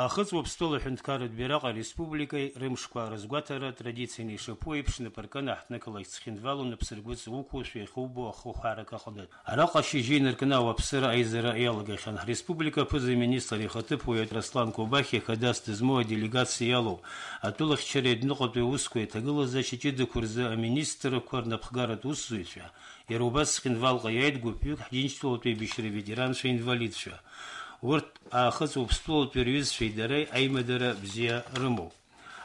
Ахыҵуа ԥстәыла аҳәынҭқарратә бираҟ ареспубликеи рымшқәа рызгәаҭара традицианы ишаԥу еиԥш напыркын аҳҭнықалақь Ҵхьынвало напсыргәыҵа уқәушәа ихубо ахәхәарак аҟнытә. Араҟа ашьыжьы инаркны ауаԥсыра аизара иалагахьан. Ҳреспублика аԥыза-министр ихаҭыԥ поет Раслан Кобахьиа хадас дызмоу аделегациа иалоу атәылахьчареи адәныҟатәи аусқәа иҭагылазаашьа ҷыдақәа рзы аминистрқәа рнапхгаратә усзуҩцәа, иара убас Ҵхьынвалҟа иааит гәыԥҩык ҳџьынџьтәылатәи аибашьра ветеранцәа инвалидцәа. Урҭ аахыҵуа ԥстәылатәи рҩызцәеи дареи аимадара бзиа рымоуп.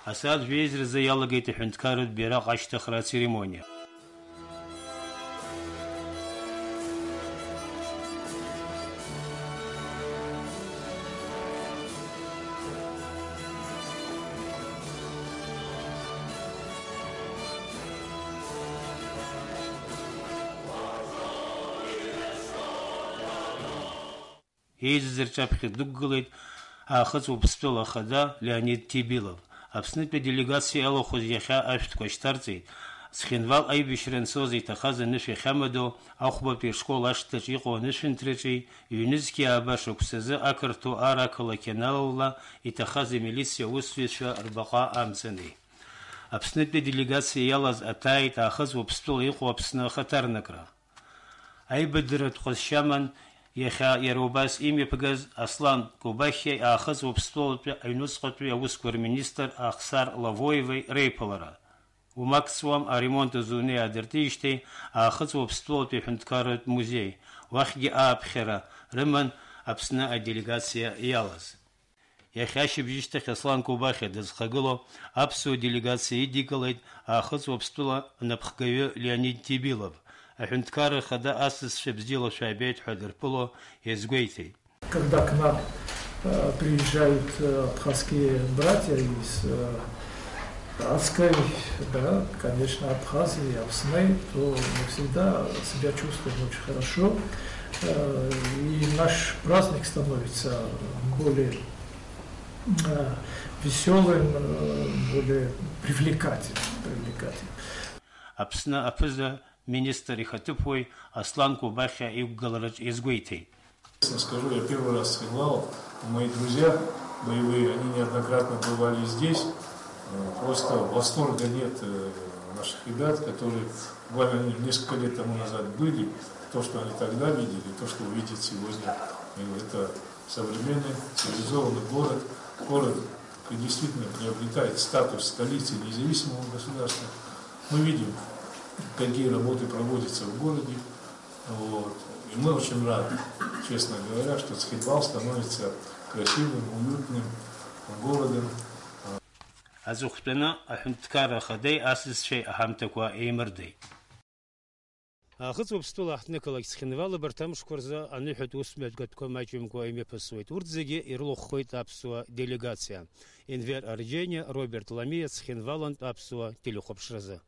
Асааҭ жәеизразы иалагеит аҳәынҭқарратә бираҟ ашьҭыхра ацеремониа. Еизазырҿаԥхьа дықәгылеит аахыҵуа ԥстәыла ахада Леонид Тибилов. Аԥснытәи аделегациа иалахәыз иахьа ашәҭқәа шьҭарҵеит. Ҵхьынвал аибашьра анцоз иҭахаз анышә иахьамадоу ахәбатәи ашкол ашҭаҿ иҟоу анышәынҭраҿи ҩнызқьи ааба шықәсазы ақырҭуа ар ақалақь ианалаула иҭахаз амилициа аусзуҩцәа рбаҟа амҵани. Аԥснытәи аделегациа иалаз аҭааит аахыҵуа ԥстәыла иҟоу Аԥсны ахаҭарнакра. Аибадыратә ҟазшьаман иахьа иара убас имҩаԥгаз Аслан Кобахьиа аахыҵуа ԥстәылатәи аҩнуҵҟатәи аусқәа рминистр Ахсар Лавоевеи реиԥылара. Умаксуам аремонт азы иаадыртижьҭеи аахыҵуа ԥстәылатәи аҳәынҭқарратә музеи. Уахьгьы ааԥхьара рыман Аԥсны аделегациа иалаз. Иахьа ашьыбжьышьҭахь Аслан Кобахьиа дызхагыло аԥсуа делегациа идикылеит аахыҵуа ԥстәыла напхгаҩы Леонид Тибилов. Аҳәынҭқарра хада асасцәа бзиала шәаабеит ҳәа дырԥыло иазгәеиҭеит. Когда к нам приезжают абхазские братья из Адской, да, конечно, Абхазии, Апсны, то мы всегда себя чувствуем очень хорошо. И наш праздник становится более веселым, более привлекательным. Аԥсны аԥыза министр ихаҭыԥуаҩ Аслан Кобахьиа иқәгылараҿ иазгәеиҭеит. Скажу, я первый раз в Ҵхьынвало, мои друзья боевые, они неоднократно бывали здесь. Просто восторга нет наших ребят, которые буквально несколько лет тому назад были. То, что они тогда видели, то, что увидят сегодня. Это современный, цивилизованный город. Город действительно приобретает статус столицы независимого государства. Мы видим, какие работы проводятся в городе. Вот. И мы очень рады, честно говоря, что Ҵхьынвал становится красивым, уютным городом. Аҵыхәтәаны аҳәынҭқарра ахадеи асасцәеи аҳамҭақәа еимырдеит. Аахыҵуа ԥстәыла аҳҭнықалақь Ҵхьынвал абарҭ амшқәа рзы аныҳәатә усмҩаԥгатәқәа маҷымкәа имҩаԥысуеит. Урҭ зегьы ирылыхәхоит аԥсуа делегациа. Енвер Арџьениа, Роберт Ламиа, Ҵхьынвалантә аԥсуа телехәаԥшразы.